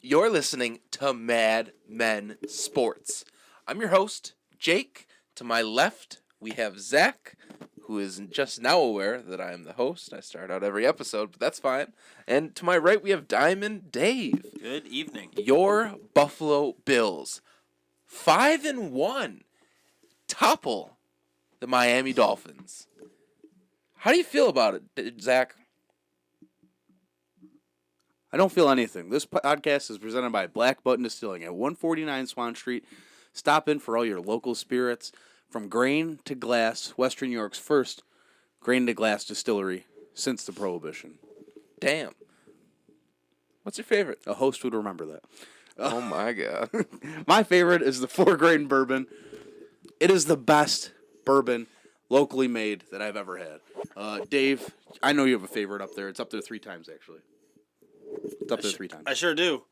You're listening to Mad Men Sports. I'm your host, Jake. To my left, we have Zach, who is just now aware that I am the host. I start out every episode, but that's fine. And to my right, we have Diamond Dave. Good evening. Your Buffalo Bills, 5-1, topple the Miami Dolphins. How do you feel about it, Zach? I don't feel anything. This podcast is presented by Black Button Distilling at 149 Swan Street. Stop in for all your local spirits. From grain to glass, Western New York's first grain to glass distillery since the Prohibition. Damn. What's your favorite? A host would remember that. Oh my God. My favorite is the 4-grain bourbon. It is the best bourbon locally made that I've ever had. Dave, I know you have a favorite up there. It's up there 3 times, actually. It's up there 3 times. I sure do.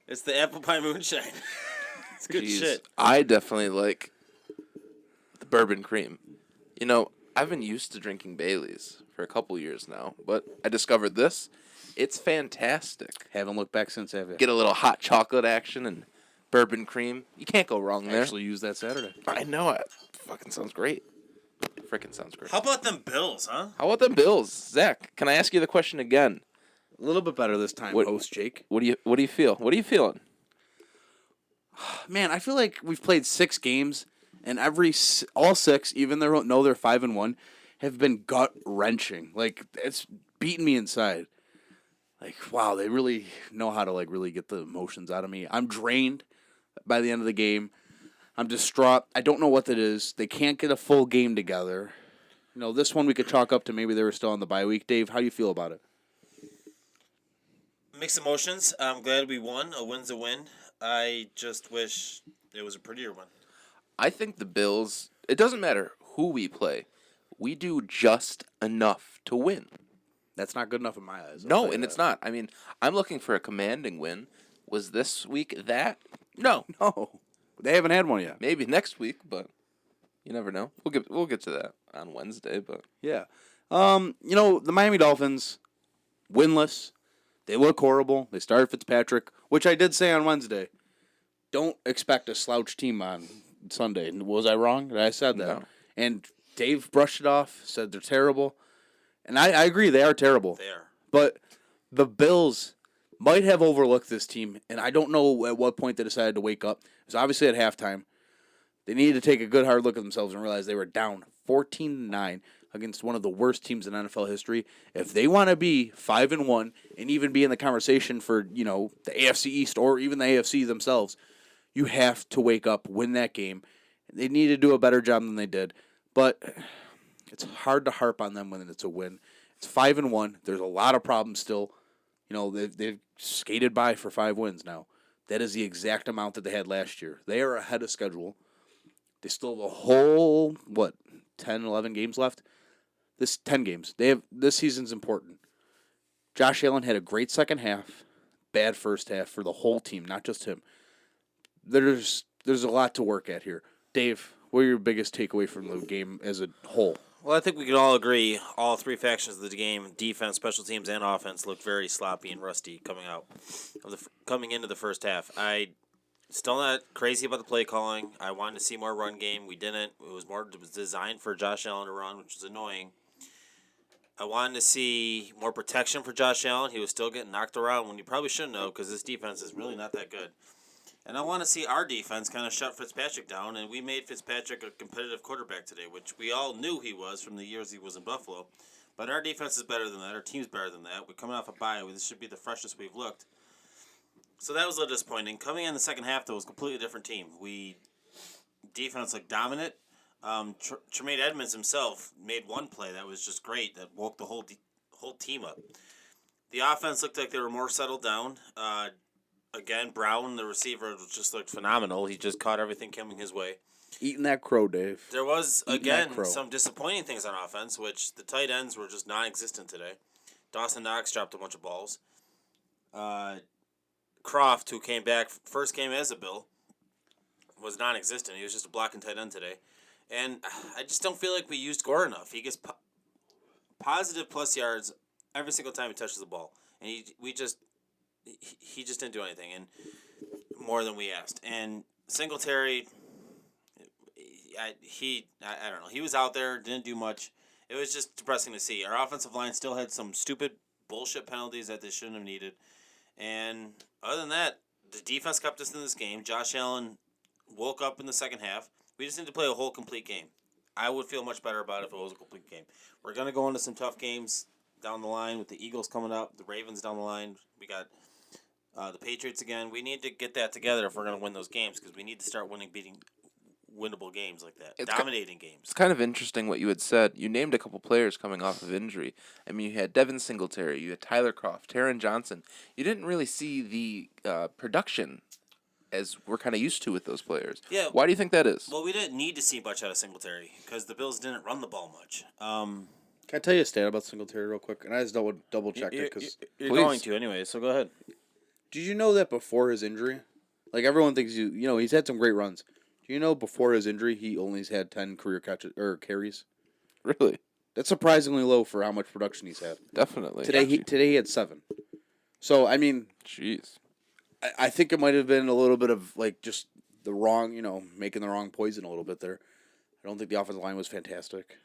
It's the apple pie moonshine. It's good shit. I definitely like the bourbon cream. You know, I've been used to drinking Baileys for a couple years now, but I discovered this. It's fantastic. Haven't looked back since, have you? Get a little hot chocolate action and bourbon cream. You can't go wrong there. Actually used that Saturday. I know it. Fucking sounds great. Freaking sounds great. How about them Bills, huh? How about them Bills? Zach, can I ask you the question again? A little bit better this time, host Jake. What do you feel? What are you feeling? Man, I feel like we've played 6 games, and all 6, even though they're 5-1, have been gut wrenching. Like, it's beating me inside. Like, wow, they really know how to really get the emotions out of me. I'm drained by the end of the game. I'm distraught. I don't know what that is. They can't get a full game together. You know, this one we could chalk up to maybe they were still on the bye week. Dave, how do you feel about it? Mixed emotions. I'm glad we won. A win's a win. I just wish it was a prettier one. I think the Bills, it doesn't matter who we play. We do just enough to win. That's not good enough in my eyes. No, and it's not. I mean, I'm looking for a commanding win. Was this week that? No. No. They haven't had one yet. Maybe next week, but you never know. We'll get to that on Wednesday, but yeah. The Miami Dolphins, winless. They look horrible. They started Fitzpatrick, which I did say on Wednesday. Don't expect a slouch team on Sunday. Was I wrong? I said that. No. And Dave brushed it off, said they're terrible. And I agree, they are terrible. They are. But the Bills might have overlooked this team, and I don't know at what point they decided to wake up. It was obviously at halftime. They needed to take a good hard look at themselves and realize they were down 14-9 against one of the worst teams in NFL history. If they want to be 5-1 and even be in the conversation for, the AFC East or even the AFC themselves, you have to wake up, win that game. They need to do a better job than they did. But it's hard to harp on them when it's a win. It's 5-1. There's a lot of problems still. They've skated by for 5 wins now. That is the exact amount that they had last year. They are ahead of schedule. They still have a whole, 10, 11 games left? 10 games. This season's important. Josh Allen had a great second half, bad first half for the whole team, not just him. There's a lot to work at here. Dave, what are your biggest takeaway from the game as a whole? Well, I think we can all agree all 3 factions of the game, defense, special teams, and offense, looked very sloppy and rusty coming into the first half. I still not crazy about the play calling. I wanted to see more run game. We didn't. It was designed for Josh Allen to run, which is annoying. I wanted to see more protection for Josh Allen. He was still getting knocked around when you probably shouldn't have because this defense is really not that good. And I want to see our defense kind of shut Fitzpatrick down, and we made Fitzpatrick a competitive quarterback today, which we all knew he was from the years he was in Buffalo. But our defense is better than that. Our team's better than that. We're coming off a bye. This should be the freshest we've looked. So that was a little disappointing. Coming in the second half, though, was a completely different team. Defense looked dominant. Tremaine Edmonds himself made one play that was just great that woke the whole team up. The offense looked like they were more settled down. Again, Brown, the receiver, just looked phenomenal. He just caught everything coming his way. Eating that crow, Dave. There was, some disappointing things on offense, which the tight ends were just non-existent today. Dawson Knox dropped a bunch of balls. Croft, who came back first game as a Bill, was non-existent. He was just a blocking tight end today. And I just don't feel like we used Gore enough. He gets positive plus yards every single time he touches the ball. And we just he just didn't do anything, and more than we asked. And Singletary, I don't know. He was out there, didn't do much. It was just depressing to see. Our offensive line still had some stupid bullshit penalties that they shouldn't have needed. And other than that, the defense kept us in this game. Josh Allen woke up in the second half. We just need to play a whole complete game. I would feel much better about it if it was a complete game. We're going to go into some tough games down the line with the Eagles coming up, the Ravens down the line. We got the Patriots again. We need to get that together if we're going to win those games because we need to start beating winnable games like that, dominating games. It's kind of interesting what you had said. You named a couple players coming off of injury. I mean, you had Devin Singletary, you had Tyler Croft, Taron Johnson. You didn't really see the production as we're kind of used to with those players. Yeah. Why do you think that is? Well, we didn't need to see much out of Singletary because the Bills didn't run the ball much. Can I tell you a stat about Singletary real quick? And I just double checked it because you're going to anyway, so go ahead. Did you know that before his injury, like everyone thinks he's had some great runs. Do you know before his injury he only had 10 career catches or carries? Really? That's surprisingly low for how much production he's had. Definitely. Today he had 7. So I mean, jeez. I think it might have been a little bit of like just the wrong, making the wrong poison a little bit there. I don't think the offensive line was fantastic.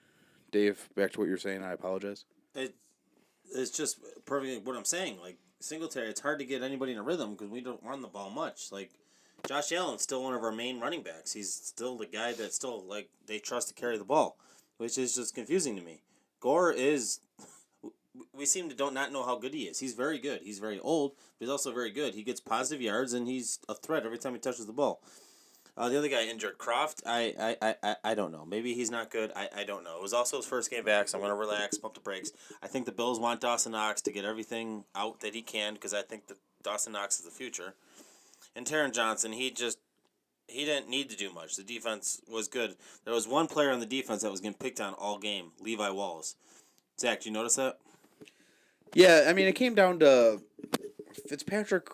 Dave, back to what you're saying. I apologize. It's just perfectly what I'm saying. Like Singletary, it's hard to get anybody in a rhythm because we don't run the ball much. Like Josh Allen's still one of our main running backs. He's still the guy that still like they trust to carry the ball, which is just confusing to me. Gore is. We seem to not know how good he is. He's very good. He's very old, but he's also very good. He gets positive yards, and he's a threat every time he touches the ball. The other guy injured, Croft, I don't know. Maybe he's not good. I don't know. It was also his first game back, so I'm going to relax, pump the brakes. I think the Bills want Dawson Knox to get everything out that he can because I think that Dawson Knox is the future. And Taron Johnson, he didn't need to do much. The defense was good. There was one player on the defense that was getting picked on all game, Levi Wallace. Zach, did you notice that? Yeah, I mean, it came down to Fitzpatrick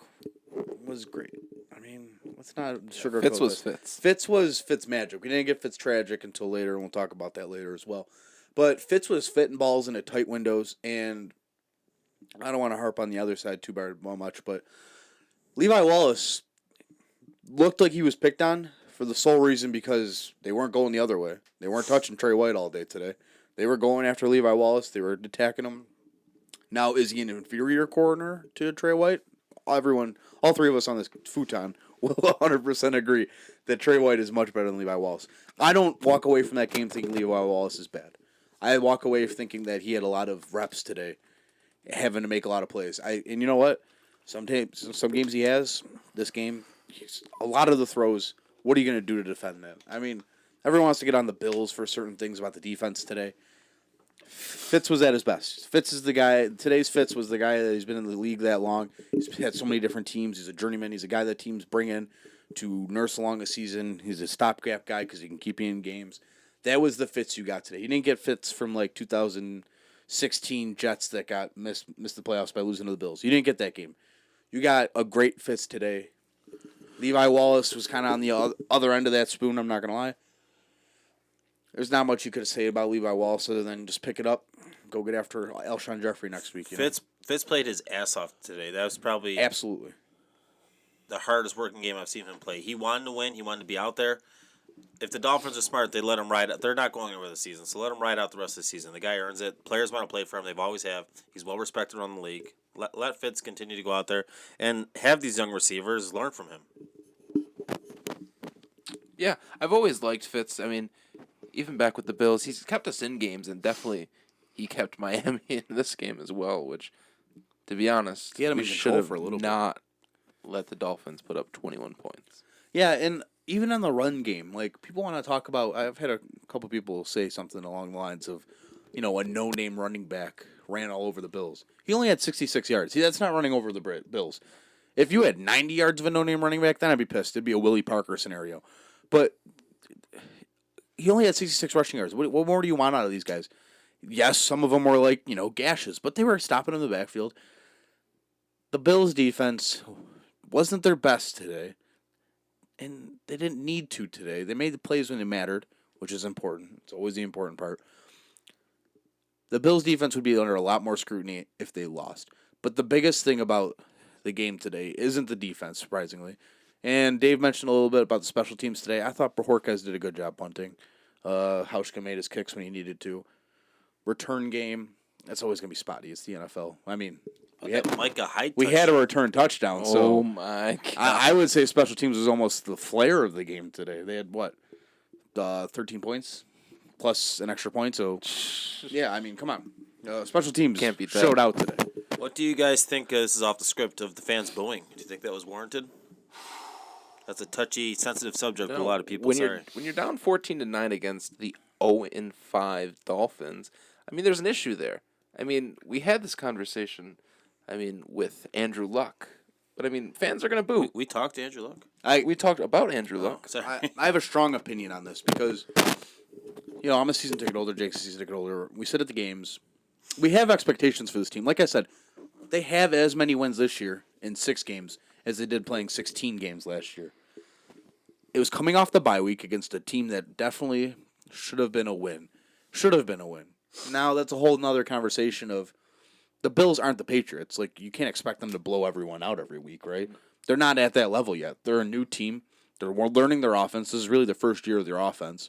was great. I mean, let's not sugarcoat Fitz was this. Fitz. Fitz was Fitz magic. We didn't get Fitz tragic until later, and we'll talk about that later as well. But Fitz was fitting balls into tight windows, and I don't want to harp on the other side too much, but Levi Wallace looked like he was picked on for the sole reason because they weren't going the other way. They weren't touching Trey White all day today. They were going after Levi Wallace. They were attacking him. Now, is he an inferior corner to Trey White? All three of us on this futon will 100% agree that Trey White is much better than Levi Wallace. I don't walk away from that game thinking Levi Wallace is bad. I walk away thinking that he had a lot of reps today, having to make a lot of plays. And you know what? Some games he has. This game, a lot of the throws. What are you going to do to defend that? I mean, everyone wants to get on the Bills for certain things about the defense today. Fitz was at his best. Fitz is the guy. Today's Fitz was the guy that he's been in the league that long. He's had so many different teams. He's a journeyman. He's a guy that teams bring in to nurse along a season. He's a stopgap guy because he can keep you in games. That was the Fitz you got today. You didn't get Fitz from like 2016 Jets that got missed the playoffs by losing to the Bills. You didn't get that game. You got a great Fitz today. Levi Wallace was kind of on the other end of that spoon, I'm not going to lie. There's not much you could say about Levi Wallace other than just pick it up, go get after Alshon Jeffrey next week. Fitz played his ass off today. That was probably absolutely the hardest working game I've seen him play. He wanted to win. He wanted to be out there. If the Dolphins are smart, they let him ride out. They're not going over the season, so let him ride out the rest of the season. The guy earns it. Players want to play for him. They've always have. He's well respected around the league. Let Fitz continue to go out there and have these young receivers learn from him. Yeah, I've always liked Fitz. I mean, even back with the Bills, he's kept us in games, and definitely he kept Miami in this game as well, which, to be honest, we should have not let the Dolphins put up 21 points. Yeah, and even on the run game, like, people want to talk about, I've had a couple people say something along the lines of, a no-name running back ran all over the Bills. He only had 66 yards. See, that's not running over the Bills. If you had 90 yards of a no-name running back, then I'd be pissed. It'd be a Willie Parker scenario. But he only had 66 rushing yards. What more do you want out of these guys? Yes, some of them were like, gashes, but they were stopping in the backfield. The Bills' defense wasn't their best today, and they didn't need to today. They made the plays when it mattered, which is important. It's always the important part. The Bills' defense would be under a lot more scrutiny if they lost. But the biggest thing about the game today isn't the defense, surprisingly. And Dave mentioned a little bit about the special teams today. I thought Bajorquez did a good job punting. Hauschka made his kicks when he needed to. Return game, that's always going to be spotty. It's the NFL. I mean, we had a return touchdown. So my God. I would say special teams was almost the flair of the game today. They had, 13 points plus an extra point. So, yeah, I mean, come on. Special teams Can't beat that. showed out today. What do you guys think, this is off the script, of the fans booing? Do you think that was warranted? That's a touchy, sensitive subject for a lot of people. When you're down 14-9 against the 0-5 Dolphins, I mean, there's an issue there. I mean, we had this conversation, with Andrew Luck. But, fans are going to boo. We talked to Andrew Luck? We talked about Andrew Luck. Sorry. I have a strong opinion on this because, I'm a season ticket holder. Jake's a season ticket holder. We sit at the games. We have expectations for this team. Like I said, they have as many wins this year in 6 games as they did playing 16 games last year. It was coming off the bye week against a team that definitely should have been a win. Now that's a whole nother conversation of the Bills aren't the Patriots. Like, you can't expect them to blow everyone out every week, right? They're not at that level yet. They're a new team. They're learning their offense. This is really the first year of their offense.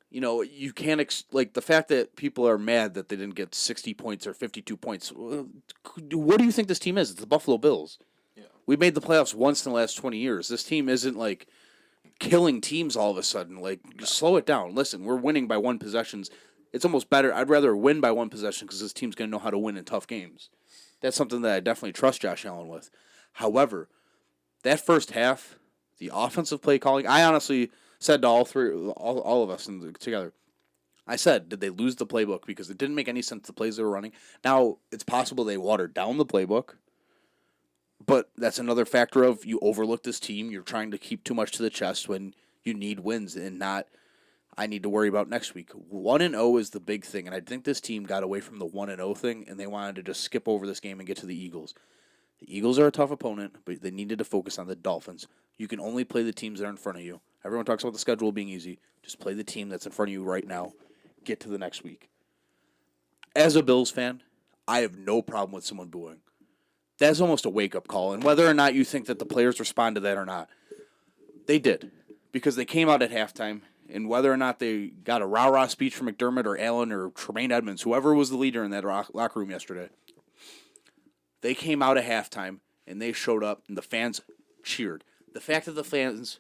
You can't the fact that people are mad that they didn't get 60 points or 52 points. What do you think this team is? It's the Buffalo Bills. Yeah. We made the playoffs once in the last 20 years. This team isn't killing teams all of a sudden. Slow it down. Listen, we're winning by 1 possessions. It's almost better. I'd rather win by 1 possession because this team's going to know how to win in tough games. That's something that I definitely trust Josh Allen with. However, that first half, the offensive play calling, I honestly said to all of us together, I said, did they lose the playbook? Because it didn't make any sense, the plays they were running. Now, it's possible they watered down the playbook, but that's another factor of you overlook this team. You're trying to keep too much to the chest when you need wins and not, I need to worry about next week. 1-0 is the big thing, and I think this team got away from the 1-0 thing, and they wanted to just skip over this game and get to the Eagles. The Eagles are a tough opponent, but they needed to focus on the Dolphins. You can only play the teams that are in front of you. Everyone talks about the schedule being easy. Just play the team that's in front of you right now. Get to the next week. As a Bills fan, I have no problem with someone booing. That's almost a wake-up call. And whether or not you think that the players respond to that or not, they did. Because they came out at halftime, and whether or not they got a rah-rah speech from McDermott or Allen or Tremaine Edmonds, whoever was the leader in that locker room yesterday, they came out at halftime, and they showed up, and the fans cheered. The fact that the fans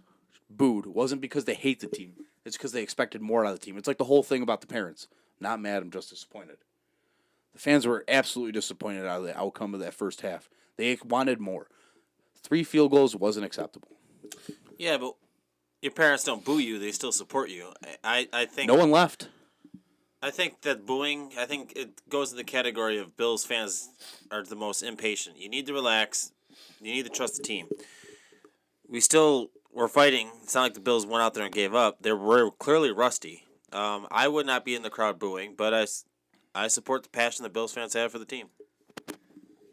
booed wasn't because they hate the team. It's because they expected more out of the team. It's like the whole thing about the parents. Not mad, I'm just disappointed. The fans were absolutely disappointed out of the outcome of that first half. They wanted more. 3 field goals wasn't acceptable. Yeah, but your parents don't boo you; they still support you. I think no one left. I think that booing, it goes in the category of Bills fans are the most impatient. You need to relax. You need to trust the team. We're fighting. It's not like the Bills went out there and gave up. They were clearly rusty. I would not be in the crowd booing, but I support the passion that Bills fans have for the team.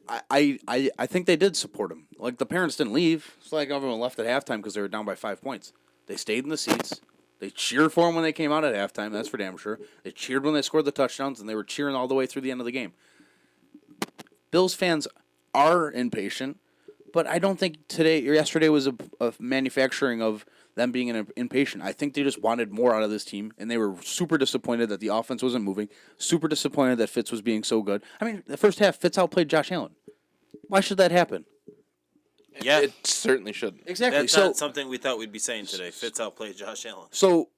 I think they did support him. Like, the parents didn't leave. It's like everyone left at halftime because they were down by 5 points. They stayed in the seats. They cheered for him when they came out at halftime. That's for damn sure. They cheered when they scored the touchdowns, and they were cheering all the way through the end of the game. Bills fans are impatient, but I don't think yesterday was a manufacturing of them being impatient. I think they just wanted more out of this team, and they were super disappointed that the offense wasn't moving, super disappointed that Fitz was being so good. I mean, the first half, Fitz outplayed Josh Allen. Why should that happen? Yeah, it certainly shouldn't. Exactly. That's not something we thought we'd be saying today. Fitz outplayed Josh Allen. So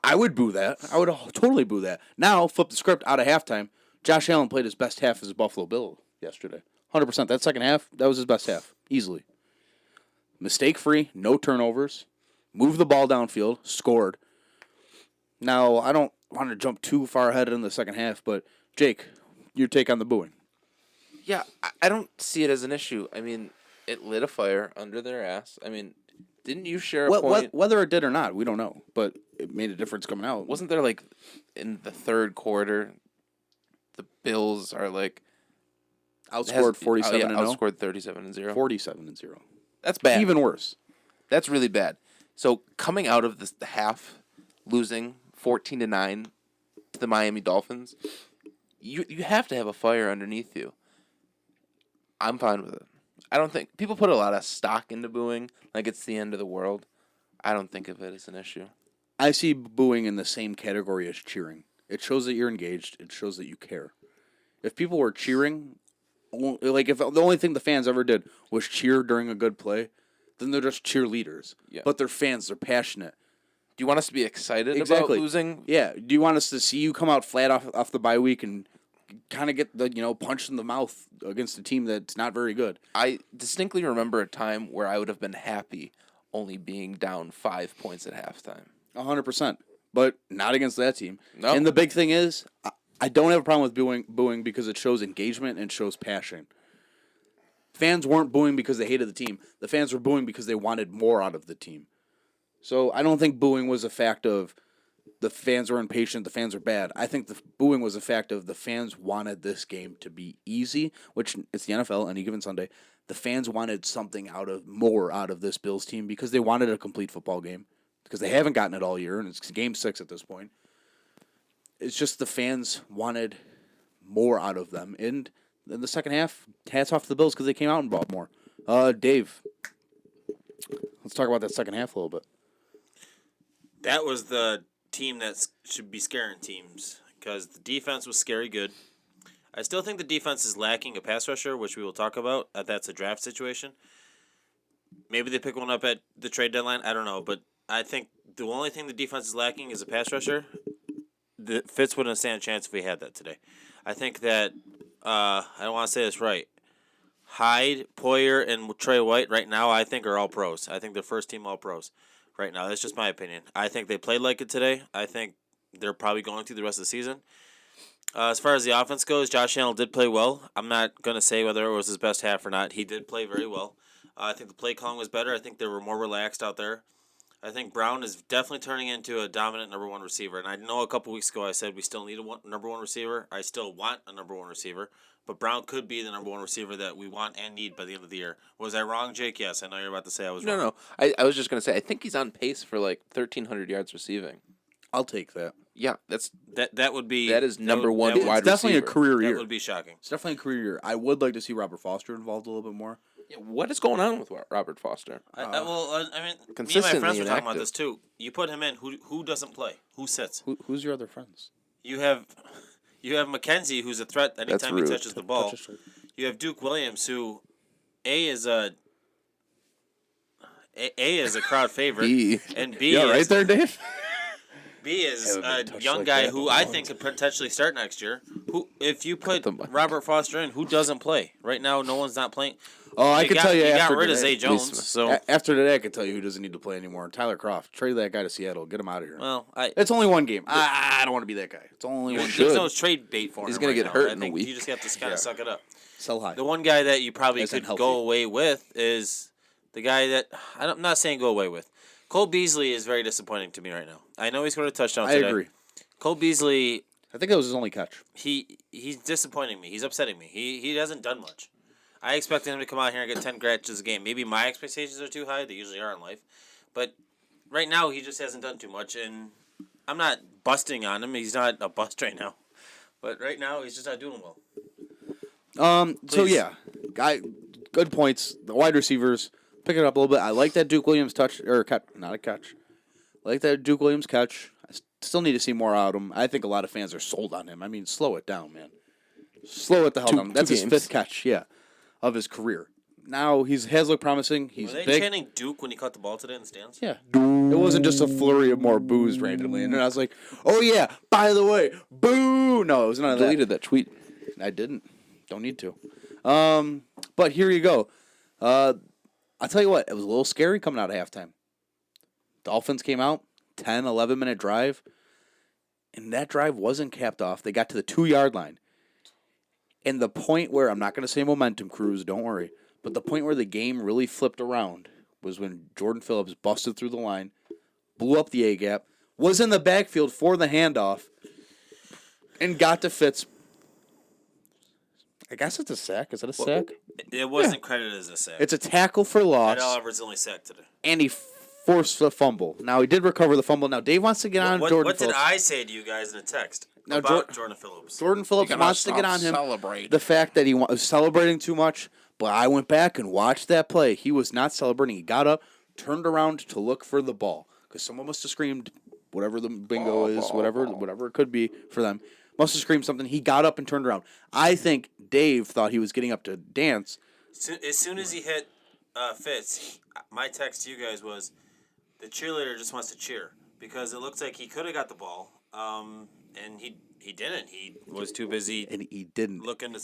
I would boo that. I would totally boo that. Now, flip the script out of halftime. Josh Allen played his best half as a Buffalo Bill yesterday. 100%. That second half, that was his best half. Easily. Mistake-free, no turnovers. Moved the ball downfield, scored. Now, I don't want to jump too far ahead in the second half, but Jake, your take on the booing. Yeah, I don't see it as an issue. I mean, it lit a fire under their ass. I mean, didn't you share a point? Whether it did or not, we don't know, but it made a difference coming out. Wasn't there, in the third quarter, the Bills are, outscored 47-0? Outscored 37-0. 47-0. That's bad. Even worse. That's really bad. So, coming out of the half, losing 14-9 to the Miami Dolphins, you have to have a fire underneath you. I'm fine with it. I don't think people put a lot of stock into booing, like it's the end of the world. I don't think of it as an issue. I see booing in the same category as cheering. It shows that you're engaged. It shows that you care. If people were cheering, like if the only thing the fans ever did was cheer during a good play, then they're just cheerleaders. Yeah. But they're fans. They're passionate. Do you want us to be excited about Exactly. losing? Yeah. Do you want us to see you come out flat off the bye week and kind of get the punched in the mouth against a team that's not very good? I distinctly remember a time where I would have been happy only being down 5 points at halftime. 100%. But not against that team. No. And the big thing is, I don't have a problem with booing because it shows engagement and shows passion. Fans weren't booing because they hated the team. The fans were booing because they wanted more out of the team. So I don't think booing was a fact of the fans were impatient, the fans were bad. I think the booing was a fact of the fans wanted this game to be easy, which it's the NFL any given Sunday. The fans wanted something more out of this Bills team because they wanted a complete football game because they haven't gotten it all year, and it's game 6 at this point. It's just the fans wanted more out of them. And in the second half, hats off to the Bills because they came out and bought more. Dave, let's talk about that second half a little bit. That was the team that should be scaring teams because the defense was scary good. I still think the defense is lacking a pass rusher, which we will talk about. That's a draft situation. Maybe they pick one up at the trade deadline. I don't know, but I think the only thing the defense is lacking is a pass rusher. The Fitz wouldn't stand a chance if we had that today. I think that I don't want to say this right. Hyde, Poyer, and Trey White right now I think are all pros. I think they're first team all pros right now. That's just my opinion. I think they played like it today. I think they're probably going through the rest of the season. As far as the offense goes, Josh Allen did play well. I'm not going to say whether it was his best half or not. He did play very well. I think the play calling was better. I think they were more relaxed out there. I think Brown is definitely turning into a dominant number one receiver. And I know a couple weeks ago I said we still need a number one receiver. I still want a number one receiver. But Brown could be the number one receiver that we want and need by the end of the year. Was I wrong, Jake? Yes, I know you're about to say I was wrong. No. I was just going to say, I think he's on pace for like 1,300 yards receiving. I'll take that. Yeah, that would be... That is number one wide receiver. It's definitely a career year. That would be shocking. It's definitely a career year. I would like to see Robert Foster involved a little bit more. Yeah, what is going on with Robert Foster? I mean, me and my Consistently friends were talking about inactive. this too. You put him in, who doesn't play? Who sits? Who's your other friends? You have McKenzie, who's a threat anytime he rude. touches the ball. You have Duke Williams, who A is a crowd favorite, B. and B Yeah, is right there, Dave. B is Haven't a been touched young like guy that who in a I long think could potentially start next year. Who, if you put the mic. Robert Foster in, who doesn't play right now? No one's not playing. Oh, I can tell you got after rid of today. Zay Jones, Smith. so After today, I can tell you who doesn't need to play anymore. Tyler Croft. Trade that guy to Seattle. Get him out of here. well, It's only one game. I don't want to be that guy. It's only one should. there's game. no trade bait for him. He's gonna right get now. hurt I in a think week. you just have to kind of suck it up. Sell high. The one guy that you probably As in could healthy. go away with is the guy that I'm not saying go away with. Cole Beasley is very disappointing to me right now. I know he scored a touchdown I today. agree. Cole Beasley, I think that was his only catch. he's disappointing me. He's upsetting me. He hasn't done much. I expected him to come out here and get 10 catches a game. Maybe my expectations are too high. They usually are in life. But right now, he just hasn't done too much. And I'm not busting on him. He's not a bust right now. But right now, he's just not doing well. So Please. yeah, good points. The wide receivers pick it up a little bit. I like that Duke Williams catch. Not a catch. I like that Duke Williams catch. I still need to see more out of him. I think a lot of fans are sold on him. I mean, slow it down, man. Slow it the hell down. That's his games. 5th catch, of his career. Now has looked promising. He's Were they big. chanting Duke when he caught the ball today in the stands? Yeah. It wasn't just a flurry of more boos randomly. And then I was like, oh, yeah, by the way, boo. No, it was none of that. Deleted that tweet. I didn't. Don't need to. But here you go. I'll tell you what, it was a little scary coming out of halftime. Dolphins came out, 10, 11-minute drive, and that drive wasn't capped off. They got to the 2-yard line. And the point where, I'm not going to say momentum cruise, don't worry, but the point where the game really flipped around was when Jordan Phillips busted through the line, blew up the A-gap, was in the backfield for the handoff, and got to Fitz. I guess it's a sack. Is it a sack? It wasn't credited as a sack. It's a tackle for loss, Ed Oliver's the only sack today. and he forced the fumble. Now, he did recover the fumble. Now, Dave wants to get on Jordan What did Phillips. I say to you guys in a text Now, about Jordan Phillips? Jordan Phillips wants to get on him. Celebrate. The fact that he was celebrating too much, But I went back and watched that play. He was not celebrating. He got up, turned around to look for the ball because someone must have screamed whatever the bingo is, whatever it could be for them. Must have screamed something. He got up and turned around. I think Dave thought he was getting up to dance. As soon as he hit Fitz, my text to you guys was, the cheerleader just wants to cheer because it looks like he could have got the ball, and he didn't. He was too busy. And he didn't. Looking to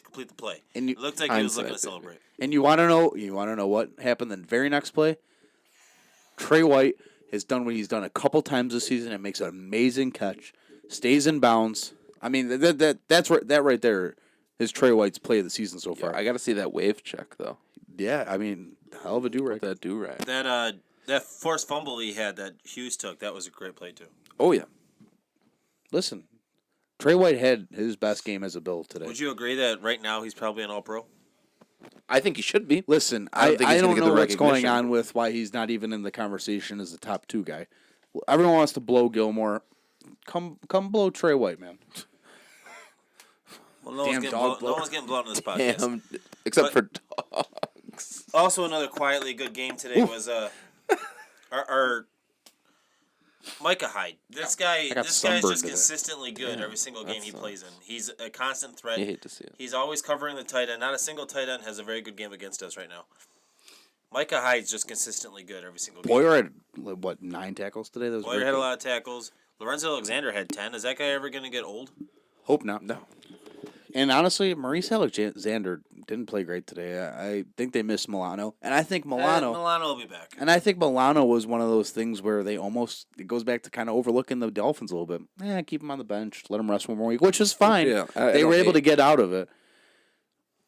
complete the play. And it looked like he was looking to celebrate. And you want to know what happened the very next play? Trey White has done what he's done a couple times this season and makes an amazing catch, stays in bounds. I mean that right there is Trey White's play of the season so far. I got to see that wave check though. Yeah, I mean, hell of a do-rag. That do-rag. That forced fumble he had that Hughes took, that was a great play too. Oh yeah. Listen, Trey White had his best game as a Bill today. Would you agree that right now he's probably an All-Pro? I think he should be. Listen, I don't know what's going on with why he's not even in the conversation as the top 2 guy. Everyone wants to blow Gilmore. Come blow Trey White, man. Well, no one's getting blown in this podcast. Except for dogs. Also, another quietly good game today was our Micah Hyde. This guy's just consistently good every single game he plays in. He's a constant threat. You hate to see it. He's always covering the tight end. Not a single tight end has a very good game against us right now. Micah Hyde's just consistently good every single game. Boyer had, 9 tackles today? Boyer had a lot of tackles. Lorenzo Alexander had 10. Is that guy ever going to get old? Hope not. No. And honestly, Maurice Alexander didn't play great today. I think they missed Milano. And I think Milano will be back. And I think Milano was one of those things where it goes back to kind of overlooking the Dolphins a little bit. Keep him on the bench, let him rest one more week, which is fine. Yeah, they were able to get out of it.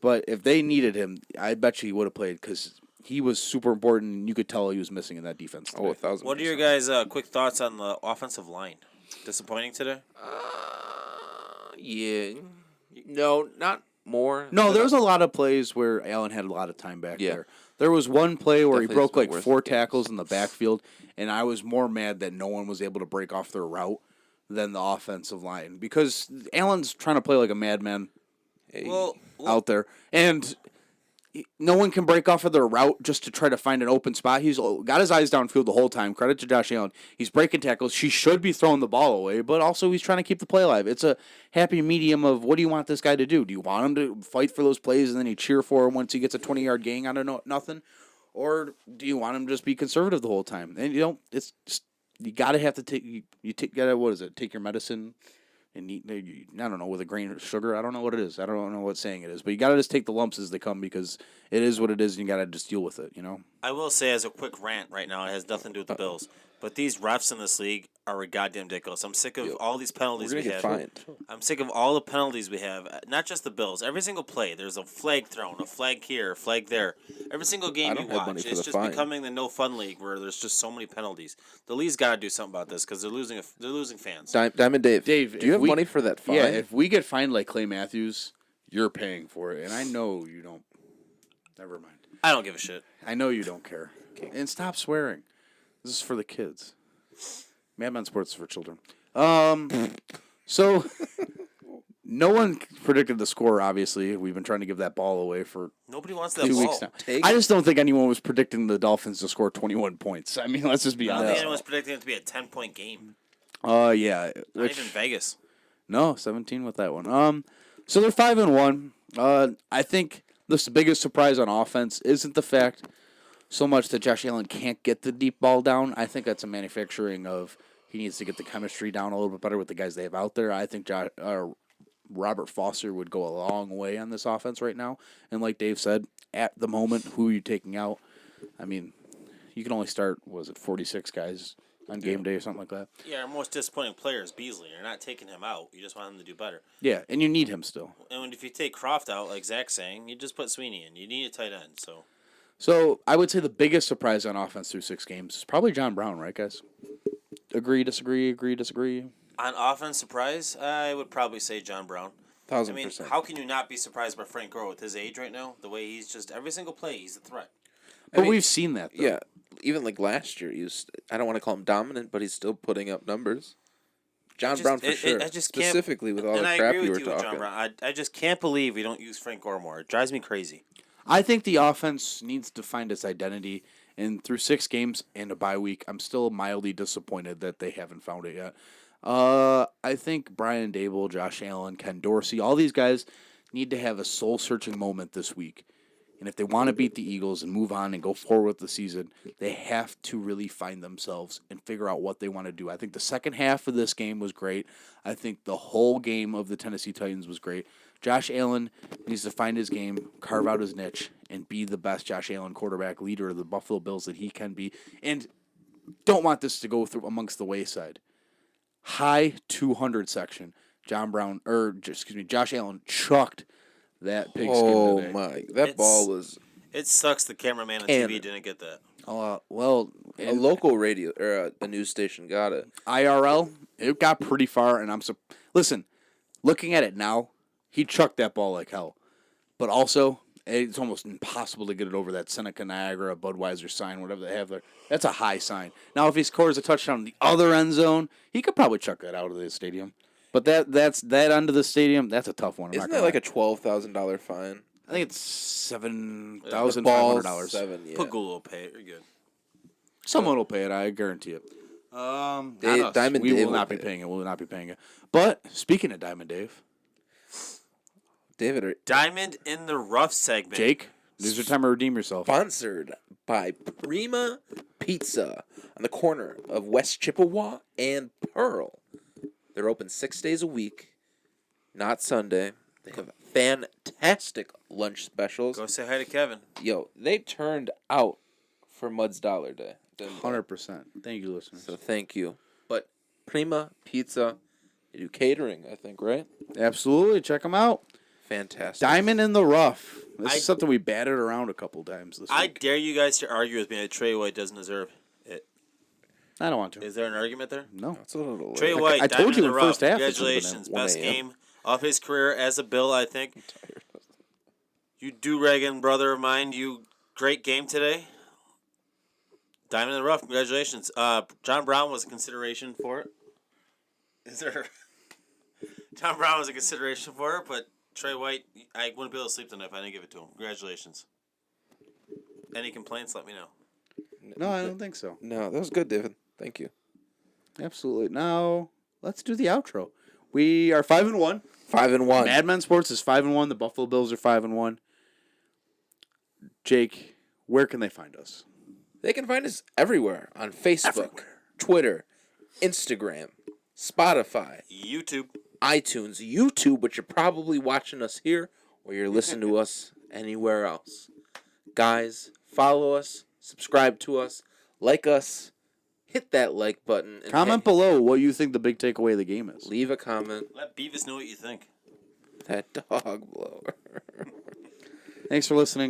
But if they needed him, I bet you he would have played because he was super important, and you could tell he was missing in that defense today. 1,000%. What are your guys' quick thoughts on the offensive line? Disappointing today? Yeah. No, not more. No, there was a lot of plays where Allen had a lot of time back there. There was one play where he broke 4 tackles in the backfield, and I was more mad that no one was able to break off their route than the offensive line because Allen's trying to play like a madman out there, and no one can break off of their route just to try to find an open spot. He's got his eyes downfield the whole time. Credit to Josh Allen. He's breaking tackles. She should be throwing the ball away, but also he's trying to keep the play alive. It's a happy medium of what do you want this guy to do? Do you want him to fight for those plays and then you cheer for him once he gets a 20-yard gain out of nothing? Or do you want him to just be conservative the whole time? And, it's just, you got to have to take, take your medicine and eat, I don't know, with a grain of sugar. I don't know what it is. I don't know what saying it is. But you got to just take the lumps as they come because it is what it is and you got to just deal with it, I will say as a quick rant right now, it has nothing to do with the Bills. But these refs in this league are goddamn ridiculous. I'm sick of all these penalties we have. I'm sick of all the penalties we have. Not just the Bills. Every single play, there's a flag thrown, a flag here, a flag there. Every single game you watch, it's just becoming the no fun league where there's just so many penalties. The league's got to do something about this because they're losing fans. Diamond Dave, do you have money for that fine? Yeah, if we get fined like Clay Matthews, you're paying for it, and I know you don't. Never mind. I don't give a shit. I know you don't care. And stop swearing. This is for the kids. Madman Sports is for children. So no one predicted the score. Obviously, we've been trying to give that ball away for nobody wants that 2 ball. weeks now. I just don't think anyone was predicting the Dolphins to score 21 points. I mean, let's just be honest. I don't think anyone was predicting it to be a 10-point game. Yeah. Not even Vegas. No, 17 with that one. So they're 5-1. I think the biggest surprise on offense isn't the fact so much that Josh Allen can't get the deep ball down. I think that's a manufacturing of he needs to get the chemistry down a little bit better with the guys they have out there. I think Robert Foster would go a long way on this offense right now. And like Dave said, at the moment, who are you taking out? I mean, you can only start, 46 guys on game day or something like that. Yeah, our most disappointing player is Beasley. You're not taking him out. You just want him to do better. Yeah, and you need him still. And if you take Croft out, like Zach's saying, you just put Sweeney in. You need a tight end, So I would say the biggest surprise on offense through 6 games is probably John Brown, right, guys? Agree, disagree, agree, disagree? On offense surprise, I would probably say John Brown. 1,000%. I mean, how can you not be surprised by Frank Gore with his age right now? The way he's just, every single play, he's a threat. But we've seen that, though. Yeah, even like last year, I don't want to call him dominant, but he's still putting up numbers. John Brown for sure. I just can't. Specifically with all the And I crap agree you with were you with talking. John Brown. I just can't believe we don't use Frank Gore more. It drives me crazy. I think the offense needs to find its identity, and through 6 games and a bye week, I'm still mildly disappointed that they haven't found it yet. I think Brian Dable, Josh Allen, Ken Dorsey, all these guys need to have a soul-searching moment this week. And if they want to beat the Eagles and move on and go forward with the season, they have to really find themselves and figure out what they want to do. I think the second half of this game was great. I think the whole game of the Tennessee Titans was great. Josh Allen needs to find his game, carve out his niche, and be the best Josh Allen quarterback leader of the Buffalo Bills that he can be. And don't want this to go through amongst the wayside. High 200 section. Josh Allen chucked that pigskin Oh today. my! That ball was It sucks the cameraman on Cannon. TV didn't get that. Well, a local radio or a news station got it. IRL, it got pretty far, and listen, looking at it now, he chucked that ball like hell. But also, it's almost impossible to get it over that Seneca Niagara Budweiser sign, whatever they have there. That's a high sign. Now, if he scores a touchdown in the other end zone, he could probably chuck that out of the stadium. But that's that end of the stadium. That's a tough one. Isn't that like a $12,000 fine? I think it's $7,500. $7. Yeah. Pagula will pay it. You're good. Someone will pay it. I guarantee it. Not us. Diamond we Dave will will not be pay it. paying it. We will not be paying it. But speaking of Diamond Dave, David, Diamond in the rough segment. Jake, this is your time to redeem yourself. sponsored by Prima Pizza on the corner of West Chippewa and Pearl. They're open 6 days a week, not Sunday. They have fantastic lunch specials. Go say hi to Kevin. Yo, they turned out for Mud's Dollar Day. didn't they? 100%. Thank you, listeners. So thank you. But Prima Pizza, they do catering, I think, right? Absolutely. Check them out. Fantastic. Diamond in the rough. This is something we batted around a couple times this I week. dare you guys to argue with me that Trey White doesn't deserve it. I don't want to. Is there an argument there? No. It's a little Trey late. White, I told Diamond you in in the the rough. first half it should've been at Congratulations. 1 Best a.m. game of his career as a Bill, I think. You do-ragging brother of mine, you great game today. Diamond in the rough. Congratulations. John Brown was a consideration for it. Is there... John Brown was a consideration for it, but Trey White, I wouldn't be able to sleep tonight if I didn't give it to him. Congratulations. Any complaints, let me know. No, I don't think so. No, that was good, David. Thank you. Absolutely. Now, let's do the outro. We are 5-1. 5-1. Mad Men Sports is 5-1. The Buffalo Bills are 5-1. Jake, where can they find us? They can find us everywhere on Facebook, Everywhere. Twitter, Instagram, Spotify, YouTube. iTunes, YouTube, but you're probably watching us here or you're listening to us anywhere else. Guys, follow us, subscribe to us, like us, hit that like button. And Comment below what you think the big takeaway of the game is. leave a comment. Let Beavis know what you think. That dog blower. Thanks for listening,